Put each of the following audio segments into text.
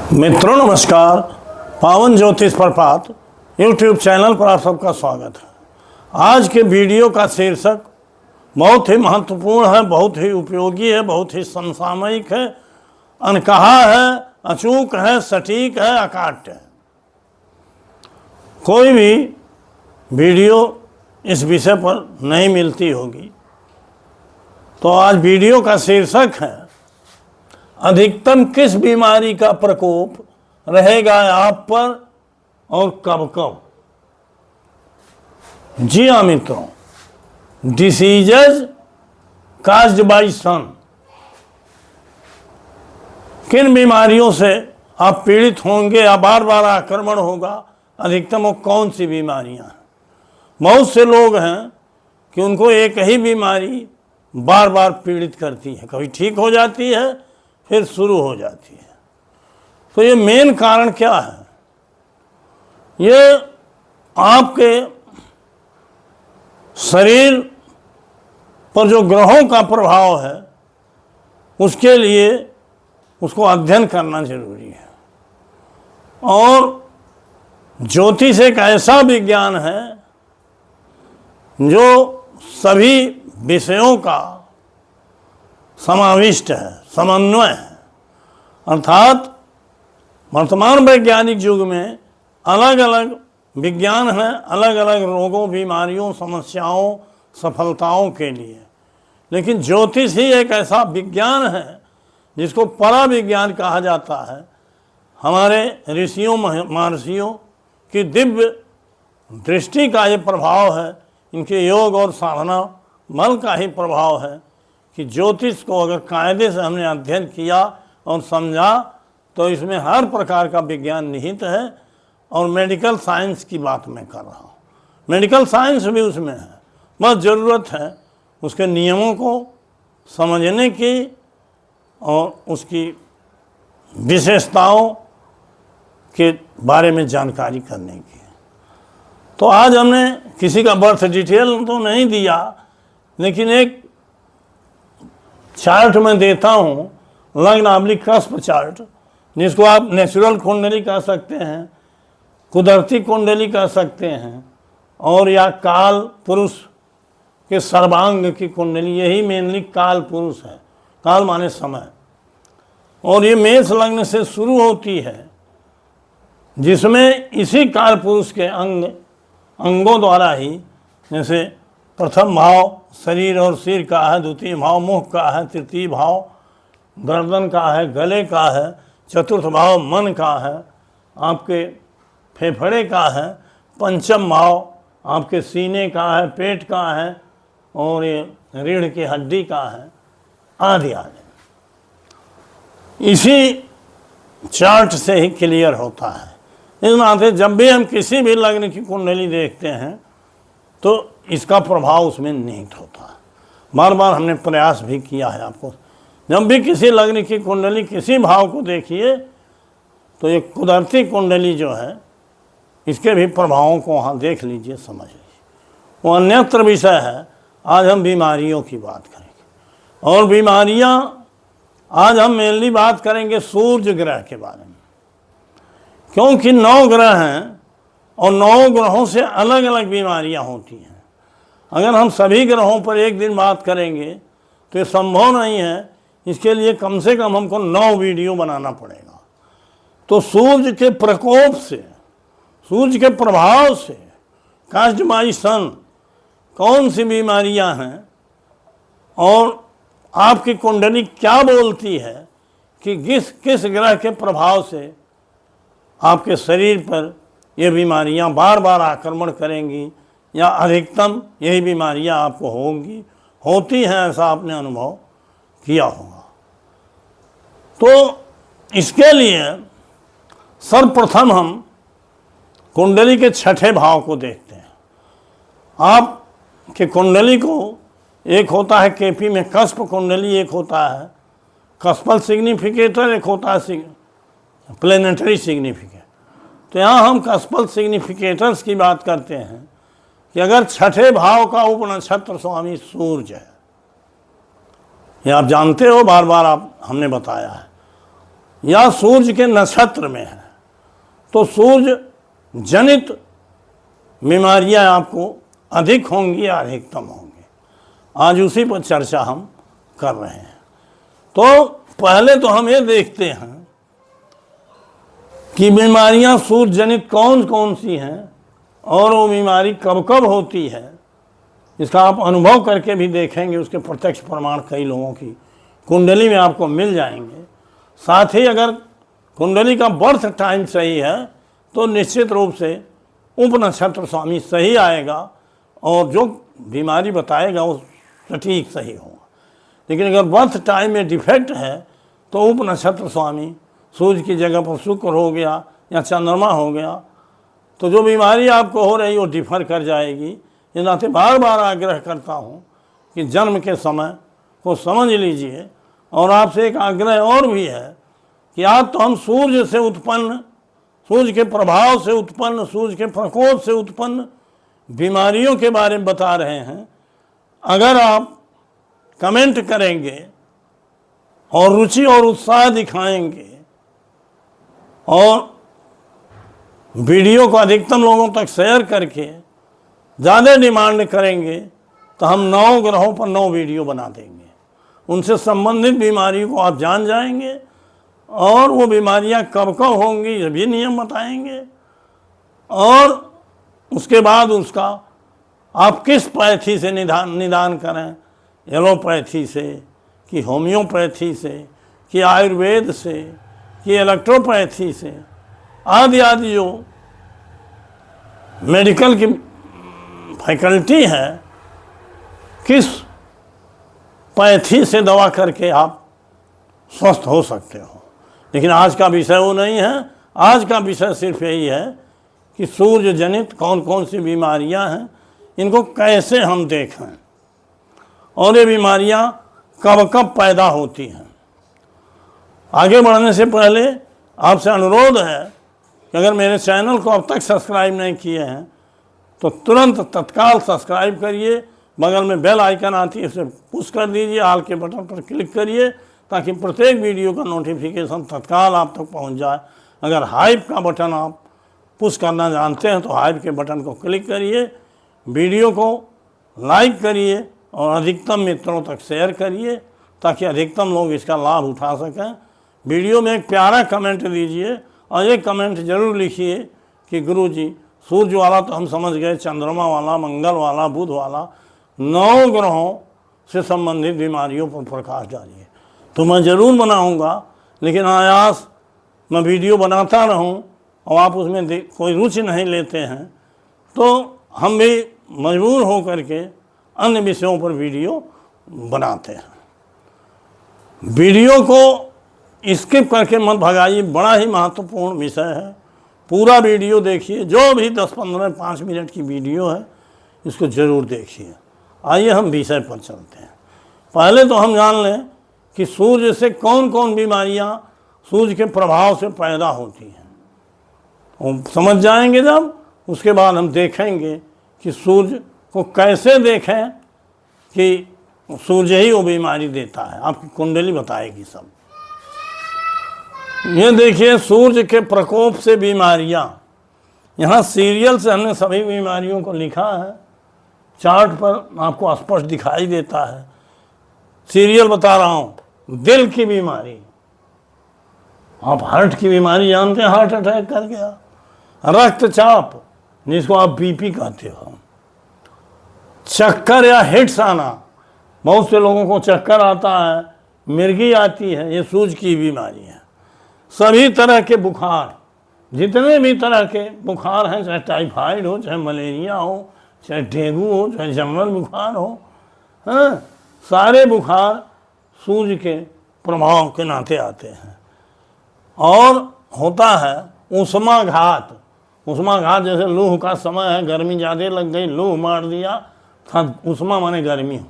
मित्रों नमस्कार। पावन ज्योतिष प्रपात यूट्यूब चैनल पर आप सबका स्वागत है। आज के वीडियो का शीर्षक बहुत ही महत्वपूर्ण है, बहुत ही उपयोगी है, बहुत ही समसामयिक है, अनकहा है, अचूक है, सटीक है, अकाट्य है। कोई भी वीडियो इस विषय पर नहीं मिलती होगी। तो आज वीडियो का शीर्षक है अधिकतम किस बीमारी का प्रकोप रहेगा आप पर और कब कब। जी हाँ मित्रों, डिसीजेज काज्ड बाय सन। किन बीमारियों से आप पीड़ित होंगे या बार बार आक्रमण होगा, अधिकतम वो कौन सी बीमारियां हैं। बहुत से लोग हैं कि उनको एक ही बीमारी बार बार पीड़ित करती है, कभी ठीक हो जाती है फिर शुरू हो जाती है। तो ये मेन कारण क्या है? ये आपके शरीर पर जो ग्रहों का प्रभाव है उसके लिए उसको अध्ययन करना जरूरी है। और ज्योतिष एक ऐसा विज्ञान है जो सभी विषयों का समाविष्ट है, समन्वय है। अर्थात वर्तमान वैज्ञानिक युग में अलग अलग विज्ञान है, अलग अलग रोगों, बीमारियों, समस्याओं, सफलताओं के लिए। लेकिन ज्योतिष ही एक ऐसा विज्ञान है जिसको पराविज्ञान कहा जाता है। हमारे ऋषियों महर्षियों की दिव्य दृष्टि का ये प्रभाव है, इनके योग और साधना बल का ही प्रभाव है कि ज्योतिष को अगर कायदे से हमने अध्ययन किया और समझा तो इसमें हर प्रकार का विज्ञान निहित है। और मेडिकल साइंस की बात मैं कर रहा हूँ, मेडिकल साइंस भी उसमें है। बस ज़रूरत है उसके नियमों को समझने की और उसकी विशेषताओं के बारे में जानकारी करने की। तो आज हमने किसी का बर्थ डिटेल तो नहीं दिया, लेकिन एक चार्ट में देता हूँ, लग्न / कस्प चार्ट, जिसको आप नेचुरल कुंडली कह सकते हैं, कुदरती कुंडली कह सकते हैं, और या काल पुरुष के सर्वांग की कुंडली। यही मेनली काल पुरुष है, काल माने समय। और ये मेष लग्न से शुरू होती है, जिसमें इसी काल पुरुष के अंगों द्वारा ही, जैसे प्रथम भाव शरीर और सिर का है, द्वितीय भाव मुख का है, तृतीय भाव गर्दन का है, गले का है, चतुर्थ भाव मन का है, आपके फेफड़े का है, पंचम भाव आपके सीने का है, पेट का है, और ये रीढ़ की हड्डी का है, आदि आदि। इसी चार्ट से ही क्लियर होता है। इस नाते जब भी हम किसी भी लग्न की कुंडली देखते हैं तो इसका प्रभाव उसमें निहित होता है। बार बार हमने प्रयास भी किया है आपको। जब भी किसी लग्न की कुंडली किसी भाव को देखिए तो ये कुदरती कुंडली जो है, इसके भी प्रभावों को वहाँ देख लीजिए, समझ लीजिए। वो अन्यत्र विषय है। आज हम बीमारियों की बात करेंगे, और बीमारियाँ आज हम मेनली बात करेंगे सूर्य ग्रह के बारे में, क्योंकि 9 ग्रह हैं और 9 ग्रहों से अलग अलग बीमारियां होती हैं। अगर हम सभी ग्रहों पर एक दिन बात करेंगे तो ये संभव नहीं है। इसके लिए कम से कम हमको 9 वीडियो बनाना पड़ेगा। तो सूर्य के प्रकोप से, सूर्य के प्रभाव से काज्ड बाय सन कौन सी बीमारियां हैं और आपकी कुंडली क्या बोलती है कि किस ग्रह के प्रभाव से आपके शरीर पर ये बीमारियां बार बार आक्रमण करेंगी, या अधिकतम यही बीमारियां आपको होती हैं, ऐसा आपने अनुभव किया होगा। तो इसके लिए सर्वप्रथम हम कुंडली के 6ठे भाव को देखते हैं। आपके कुंडली को एक होता है केपी में कस्प कुंडली, एक होता है कस्पल सिग्निफिकेटर, एक होता है प्लेनेटरी सिग्निफिकेटर। तो यहाँ हम कस्पल सिग्निफिकेटर्स की बात करते हैं कि अगर 6ठे भाव का उपनक्षत्र स्वामी सूर्य है, ये आप जानते हो, बार बार हमने बताया है। या सूर्य के नक्षत्र में है तो सूर्य जनित बीमारियां आपको अधिक होंगी या अधिकतम होंगी। आज उसी पर चर्चा हम कर रहे हैं। तो पहले तो हम ये देखते हैं कि बीमारियां सूर्य जनित कौन कौन सी हैं और वो बीमारी कब कब होती है। इसका आप अनुभव करके भी देखेंगे, उसके प्रत्यक्ष प्रमाण कई लोगों की कुंडली में आपको मिल जाएंगे। साथ ही अगर कुंडली का बर्थ टाइम सही है तो निश्चित रूप से उपनक्षत्र स्वामी सही आएगा और जो बीमारी बताएगा वो सटीक सही होगा। लेकिन अगर बर्थ टाइम में डिफेक्ट है तो उपनक्षत्र स्वामी सूर्य की जगह पर शुक्र हो गया या चंद्रमा हो गया तो जो बीमारी आपको हो रही वो डिफर कर जाएगी। इस नाते बार बार आग्रह करता हूँ कि जन्म के समय को समझ लीजिए। और आपसे एक आग्रह और भी है कि आज तो हम सूर्य से उत्पन्न, सूर्य के प्रभाव से उत्पन्न, सूर्य के प्रकोप से उत्पन्न बीमारियों के बारे में बता रहे हैं। अगर आप कमेंट करेंगे और रुचि और उत्साह दिखाएंगे और वीडियो को अधिकतम लोगों तक शेयर करके ज़्यादा डिमांड करेंगे तो हम 9 ग्रहों पर 9 वीडियो बना देंगे। उनसे संबंधित बीमारियों को आप जान जाएंगे और वो बीमारियां कब कब होंगी ये भी नियम बताएंगे। और उसके बाद उसका आप किस पैथी से निदान करें, एलोपैथी से कि होम्योपैथी से कि आयुर्वेद से कि इलेक्ट्रोपैथी से आदि आदि जो मेडिकल की फैकल्टी है, किस पैथी से दवा करके आप स्वस्थ हो सकते हो। लेकिन आज का विषय वो नहीं है। आज का विषय सिर्फ यही है कि सूर्य जनित कौन कौन सी बीमारियां हैं, इनको कैसे हम देखें और ये बीमारियां कब कब पैदा होती हैं। आगे बढ़ने से पहले आपसे अनुरोध है कि अगर मेरे चैनल को अब तक सब्सक्राइब नहीं किए हैं तो तुरंत तत्काल सब्सक्राइब करिए। बगल में बेल आइकन आती है, उसे पुश कर दीजिए, ऑल के बटन पर क्लिक करिए ताकि प्रत्येक वीडियो का नोटिफिकेशन तत्काल आप तक पहुंच जाए। अगर हाइप का बटन आप पुश करना जानते हैं तो हाइप के बटन को क्लिक करिए, वीडियो को लाइक करिए और अधिकतम मित्रों तक शेयर करिए ताकि अधिकतम लोग इसका लाभ उठा सकें। वीडियो में एक प्यारा कमेंट दीजिए और एक कमेंट ज़रूर लिखिए कि गुरुजी सूर्य वाला तो हम समझ गए, चंद्रमा वाला, मंगल वाला, बुध वाला, 9 ग्रहों से संबंधित बीमारियों पर प्रकाश डालिए। तो मैं ज़रूर बनाऊंगा, लेकिन आयास मैं वीडियो बनाता रहूं और आप उसमें कोई रुचि नहीं लेते हैं तो हम भी मजबूर हो करके अन्य विषयों पर वीडियो बनाते हैं। वीडियो को स्किप करके मत भगाइए, बड़ा ही महत्वपूर्ण विषय है। पूरा वीडियो देखिए, जो भी 10-15 5 मिनट की वीडियो है इसको ज़रूर देखिए। आइए हम विषय पर चलते हैं। पहले तो हम जान लें कि सूर्य से कौन कौन बीमारियां सूर्य के प्रभाव से पैदा होती हैं। हम समझ जाएंगे जब, उसके बाद हम देखेंगे कि सूर्य को कैसे देखें कि सूर्य ही वो बीमारी देता है। आपकी कुंडली बताएगी सब। ये देखिए सूर्य के प्रकोप से बीमारियां, यहाँ सीरियल से हमने सभी बीमारियों को लिखा है। चार्ट पर आपको स्पष्ट दिखाई देता है। सीरियल बता रहा हूँ, दिल की बीमारी, आप हार्ट की बीमारी जानते हैं, हार्ट अटैक कर गया। रक्तचाप जिसको आप बीपी कहते हो, चक्कर या हिट्स आना, बहुत से लोगों को चक्कर आता है, मिर्गी आती है, ये सूर्य की बीमारी है। सभी तरह के बुखार, जितने भी तरह के बुखार हैं, चाहे टाइफाइड हो, चाहे मलेरिया हो, चाहे डेंगू हो, चाहे जंगल बुखार हो, हाँ, सारे बुखार सूर्य के प्रभाव के नाते आते हैं। और होता है उष्माघात। उष्माघात जैसे लूह का समय है, गर्मी ज़्यादा लग गई, लूह मार दिया, उष्मा माने गर्मी हो,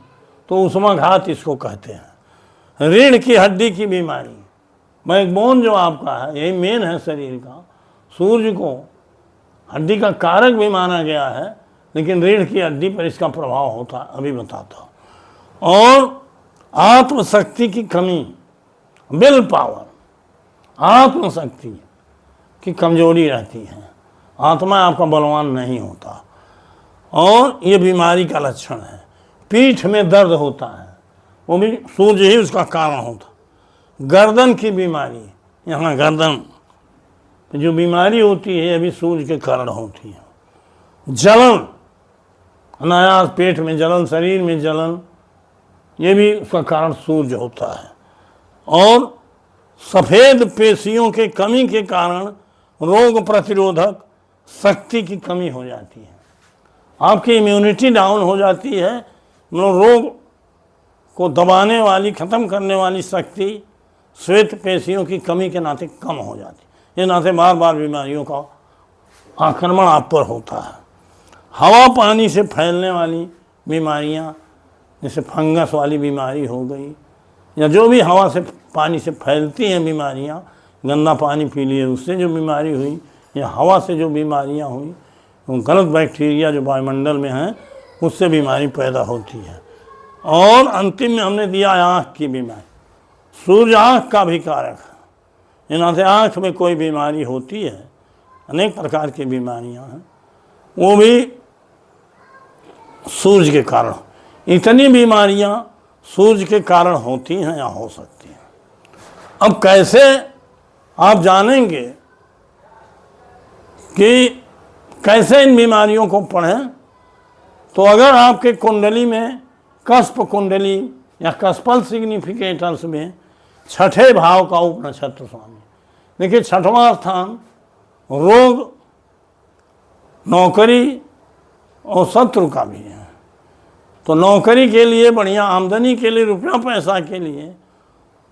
तो उष्माघात इसको कहते हैं। रीढ़ की हड्डी की बीमारी, बैकबोन जो आपका है, यही मेन है शरीर का। सूर्य को हड्डी का कारक भी माना गया है, लेकिन रीढ़ की हड्डी पर इसका प्रभाव होता है, अभी बताता हूँ। और आत्मशक्ति की कमी, विल पावर, आत्मशक्ति की कमजोरी रहती है, आत्मा आपका बलवान नहीं होता, और ये बीमारी का लक्षण है। पीठ में दर्द होता है, वो भी सूर्य ही उसका कारण होता। गर्दन की बीमारी, यहाँ गर्दन जो बीमारी होती है, ये भी सूर्य के कारण होती है। जलन, अनायास पेट में जलन, शरीर में जलन, ये भी उसका कारण सूर्य होता है। और सफ़ेद पेशियों के कमी के कारण रोग प्रतिरोधक शक्ति की कमी हो जाती है, आपकी इम्यूनिटी डाउन हो जाती है, मतलब रोग को दबाने वाली, ख़त्म करने वाली शक्ति श्वेत पेशियों की कमी के नाते कम हो जाती है। ये नाते बार बार बीमारियों का आक्रमण आप पर होता है। हवा पानी से फैलने वाली बीमारियां, जैसे फंगस वाली बीमारी हो गई, या जो भी हवा से पानी से फैलती हैं बीमारियां, गंदा पानी पी लिए उससे जो बीमारी हुई, या हवा से जो बीमारियां हुई, गलत बैक्टीरिया जो वायुमंडल में हैं उससे बीमारी पैदा होती है। और अंतिम में हमने दिया आँख की बीमारी। सूर्य आँख का भी कारक है, यहाँ से आँख में कोई बीमारी होती है, अनेक प्रकार की बीमारियां हैं, वो भी सूर्य के कारण। इतनी बीमारियां सूर्य के कारण होती हैं या हो सकती हैं। अब कैसे आप जानेंगे कि कैसे इन बीमारियों को पढ़ें? तो अगर आपके कुंडली में कस्प कुंडली या कस्पल सिग्निफिकेटर्स में छठे भाव का उपनक्षत्र स्वामी, देखिए छठवां स्थान रोग, नौकरी और शत्रु का भी है। तो नौकरी के लिए, बढ़िया आमदनी के लिए, रुपया पैसा के लिए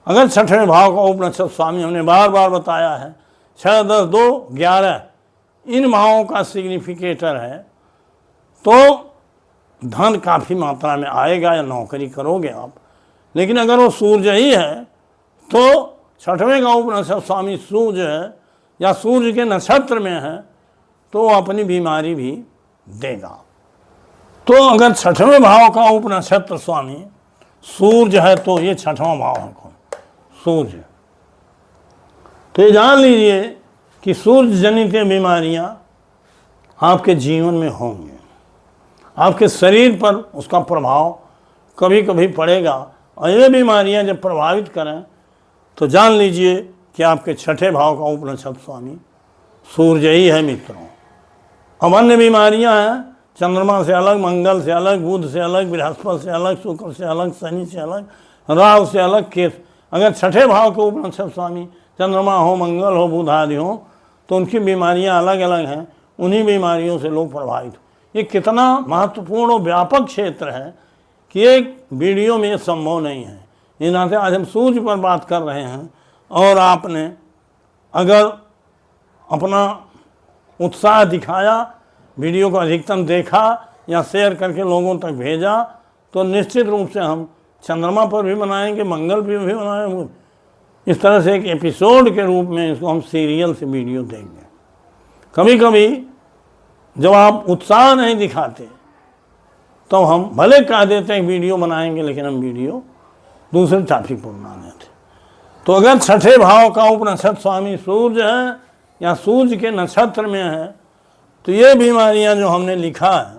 अगर छठवें भाव का उपनक्षत्र स्वामी, हमने बार बार बताया है 6, 10, 2, 11 इन भावों का सिग्निफिकेटर है, तो धन काफ़ी मात्रा में आएगा या नौकरी करोगे आप। लेकिन अगर वो सूर्य ही है तो छठवें का उपनक्षत्र स्वामी सूर्य है या सूर्य के नक्षत्र में है तो वो अपनी बीमारी भी देगा। तो अगर छठवें भाव का उपनक्षत्र स्वामी सूर्य है तो ये छठवां भाव है कौन? सूर्य। तो ये जान लीजिए कि सूर्य जनित बीमारियां आपके जीवन में होंगी, आपके शरीर पर उसका प्रभाव कभी कभी पड़ेगा। और ये बीमारियां जब प्रभावित करें तो जान लीजिए कि आपके छठे भाव का उपनक्षत्र स्वामी सूर्य ही है मित्रों। अब अन्य बीमारियां हैं, चंद्रमा से अलग, मंगल से अलग, बुध से अलग, बृहस्पति से अलग, शुक्र से अलग, शनि से अलग, राहु से अलग, केतु। अगर छठे भाव के उपनक्षत्र स्वामी चंद्रमा हो, मंगल हो, बुध आदि हो तो उनकी बीमारियां अलग अलग हैं, उन्हीं बीमारियों से लोग प्रभावित हो। ये कितना महत्वपूर्ण और व्यापक क्षेत्र है कि एक वीडियो में ये संभव नहीं है। इन नाते आज हम सूर्य पर बात कर रहे हैं और आपने अगर अपना उत्साह दिखाया, वीडियो को अधिकतम देखा या शेयर करके लोगों तक भेजा, तो निश्चित रूप से हम चंद्रमा पर भी बनाएंगे, मंगल पर भी बनाएंगे। इस तरह से एक एपिसोड के रूप में इसको हम सीरियल से वीडियो देंगे। कभी कभी जब आप उत्साह नहीं दिखाते तो हम भले कह देते हैं वीडियो बनाएंगे, लेकिन हम वीडियो दूसरे टॉपिक पर बना देते। तो अगर छठे भाव का उपनक्षत्र स्वामी सूर्य है या सूर्य के नक्षत्र में है तो ये बीमारियां जो हमने लिखा है,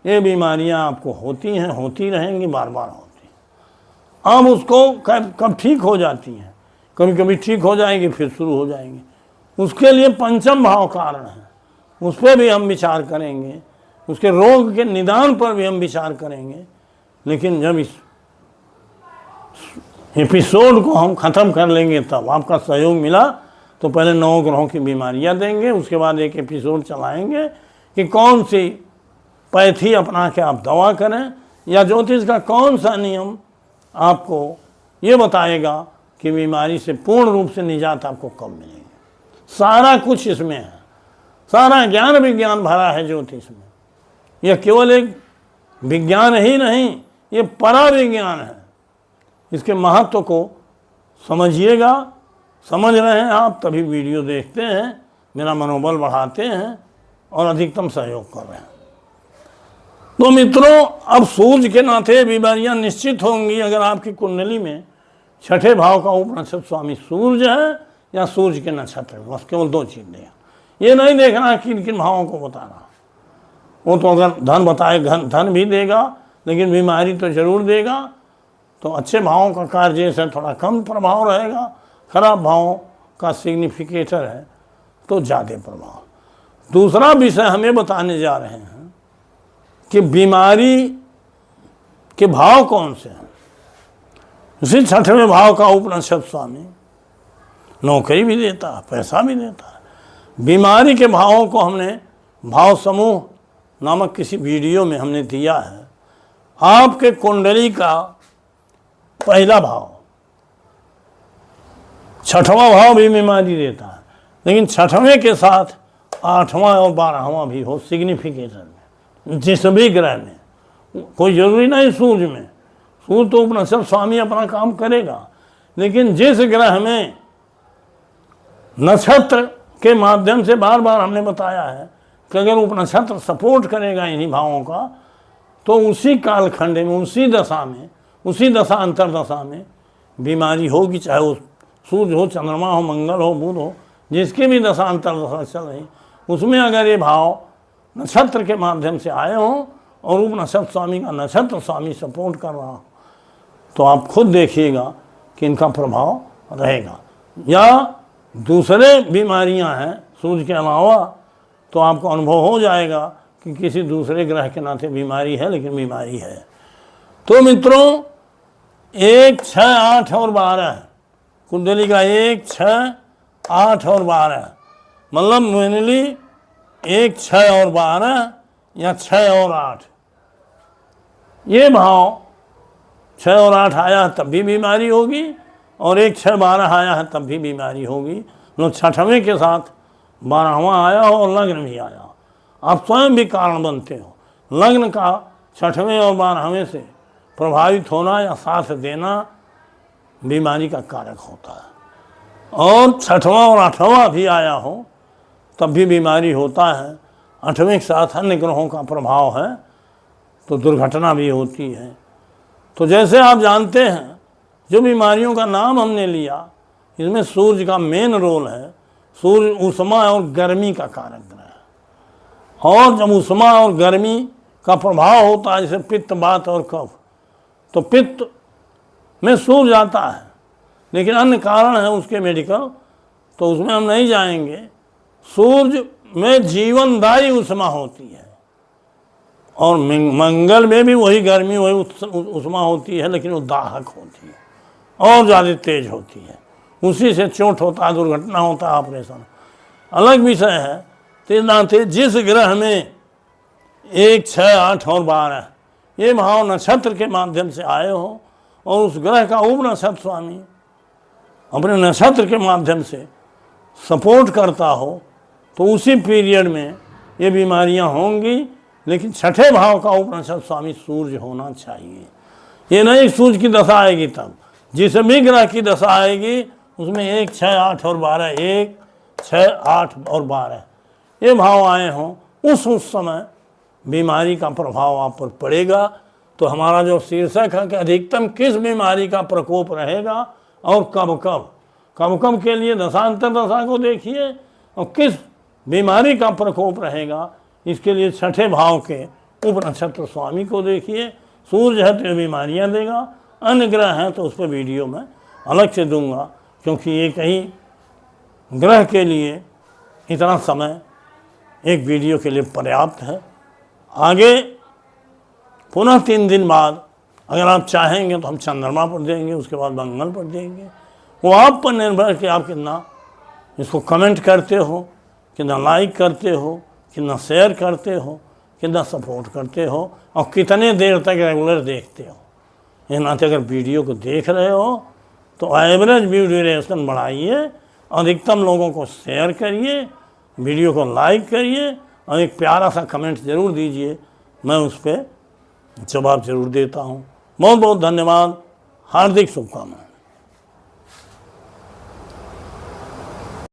ये बीमारियां आपको होती हैं, होती रहेंगी, बार बार होती हैं। अब उसको कब ठीक हो जाती हैं, कभी कभी ठीक हो जाएगी फिर शुरू हो जाएंगी। उसके लिए पंचम भाव कारण है, उस पर भी हम विचार करेंगे, उसके रोग के निदान पर भी हम विचार करेंगे। लेकिन जब इस एपिसोड को हम ख़त्म कर लेंगे, तब आपका सहयोग मिला तो पहले 9 ग्रहों की बीमारियां देंगे, उसके बाद एक एपिसोड चलाएंगे कि कौन सी पैथी अपना के आप दवा करें, या ज्योतिष का कौन सा नियम आपको ये बताएगा कि बीमारी से पूर्ण रूप से निजात आपको कब मिलेगी। सारा कुछ इसमें है, सारा ज्ञान विज्ञान भरा है ज्योतिष में। यह केवल एक विज्ञान ही नहीं, ये परा विज्ञान है। इसके महत्व को समझिएगा। समझ रहे हैं आप तभी वीडियो देखते हैं, मेरा मनोबल बढ़ाते हैं और अधिकतम सहयोग कर रहे हैं। तो मित्रों, अब सूर्य के नाते बीमारियां निश्चित होंगी अगर आपकी कुंडली में छठे भाव का उपनक्षत्र स्वामी सूर्य है या सूर्य के नक्षत्र, बस केवल 2 चीज़ देगा। ये नहीं देखना किन किन भावों को बताना। वो तो अगर धन बताए धन भी देगा, लेकिन बीमारी तो जरूर देगा। तो अच्छे भावों का कार्य से थोड़ा कम प्रभाव रहेगा, खराब भावों का सिग्निफिकेटर है तो ज़्यादा प्रभाव। दूसरा विषय हमें बताने जा रहे हैं कि बीमारी के भाव कौन से हैं। उसी 6वें भाव का उपनिषद स्वामी नौकरी भी देता है, पैसा भी देता है। बीमारी के भावों को हमने भाव समूह नामक किसी वीडियो में हमने दिया है। आपके कुंडली का पहला भाव, 6वां भाव भी बीमारी देता है, लेकिन 6वें के साथ 8वां और 12वां भी हो सिग्निफिकेशन में, जिस भी ग्रह में। कोई जरूरी नहीं सूर्य में, सूर्य तो उपनिषद स्वामी अपना काम करेगा, लेकिन जिस ग्रह में नक्षत्र के माध्यम से बार बार हमने बताया है कि अगर उपनक्षत्र सपोर्ट करेगा इन्हीं भावों का, तो उसी कालखंड में, उसी दशा में, उसी दशा अंतरदशा में बीमारी होगी। चाहे वो सूर्य हो, चंद्रमा हो, मंगल हो, बुध हो, जिसकी भी दशा अंतरदशा चल रही, उसमें अगर ये भाव नक्षत्र के माध्यम से आए हों और उपनिषद स्वामी का नक्षत्र स्वामी सपोर्ट कर रहा हो, तो आप खुद देखिएगा कि इनका प्रभाव रहेगा। या दूसरे बीमारियां हैं सूर्य के अलावा, तो आपको अनुभव हो जाएगा कि किसी दूसरे ग्रह के नाते बीमारी है, लेकिन बीमारी है। तो मित्रों, 1, 6, 8 और 12 कुंडली का 1, 6, 8 और 12 मतलब मेनली 1, 6 और 12 या 6 और 8, ये भाव 6 और 8 आया तब भी बीमारी होगी, और 1, 6, 12 आया है तब भी बीमारी होगी। मतलब 6वें के साथ 12वां आया हो और लग्न भी आया, आप स्वयं भी कारण बनते हो। लग्न का 6वें और 12वें से प्रभावित होना या साथ देना बीमारी का कारक होता है। और 6वां और 8वां भी आया हो तब भी बीमारी होता है। 8वें के साथ अन्य ग्रहों का प्रभाव है तो दुर्घटना भी होती है। तो जैसे आप जानते हैं, जो बीमारियों का नाम हमने लिया, इसमें सूर्य का मेन रोल है। सूर्य ऊष्मा और गर्मी का कारक ग्रह है, और जब ऊष्मा और गर्मी का प्रभाव होता है, जैसे पित्त, वात और कफ, तो पित्त में सूर्य आता है, लेकिन अन्य कारण है उसके मेडिकल, तो उसमें हम नहीं जाएंगे। सूर्य में जीवनदायी ऊष्मा होती है, और मंगल में भी वही गर्मी, वही ऊष्मा होती है, लेकिन वो दाहक होती है और ज़्यादा तेज होती है। उसी से चोट होता है, दुर्घटना होता है, ऑपरेशन अलग विषय है। तो नाते जिस ग्रह में 1, 6, 8 और 12 ये भाव नक्षत्र के माध्यम से आए हो, और उस ग्रह का उपनक्षत्र स्वामी अपने नक्षत्र के माध्यम से सपोर्ट करता हो, तो उसी पीरियड में ये बीमारियां होंगी। लेकिन 6ठे भाव का उपनक्षत्र स्वामी सूर्य होना चाहिए। ये नहीं सूर्य की दशा आएगी तब, जिस भी ग्रह की दशा आएगी उसमें 1, 6, 8 और 12, 1, 6, 8 और 12 ये भाव आए हों, उस समय बीमारी का प्रभाव आप पर पड़ेगा। तो हमारा जो शीर्षक है कि अधिकतम किस बीमारी का प्रकोप रहेगा और कब कब के लिए दशांतर दशा को देखिए, और किस बीमारी का प्रकोप रहेगा इसके लिए 6ठे भाव के उपनक्षत्र स्वामी को देखिए। सूर्य है तो ये बीमारियाँ देगा, अन्य ग्रह हैं तो उस पर वीडियो मैं अलग से दूंगा, क्योंकि एक ही ग्रह के लिए इतना समय एक वीडियो के लिए पर्याप्त है। आगे पुनः 3 दिन बाद अगर आप चाहेंगे तो हम चंद्रमा पर देंगे, उसके बाद मंगल पर देंगे। वो आप पर निर्भर है कि आप कितना इसको कमेंट करते हो, कितना लाइक करते हो, कितना शेयर करते हो, कितना सपोर्ट करते हो, और कितने देर तक रेगुलर देखते हो। इस नाते अगर वीडियो को देख रहे हो तो एवरेज व्यू ड्यूरेशन बढ़ाइए, अधिकतम लोगों को शेयर करिए, वीडियो को लाइक करिए, और एक प्यारा सा कमेंट ज़रूर दीजिए, मैं उस पर जवाब ज़रूर देता हूँ। बहुत बहुत धन्यवाद, हार्दिक शुभकामनाएं।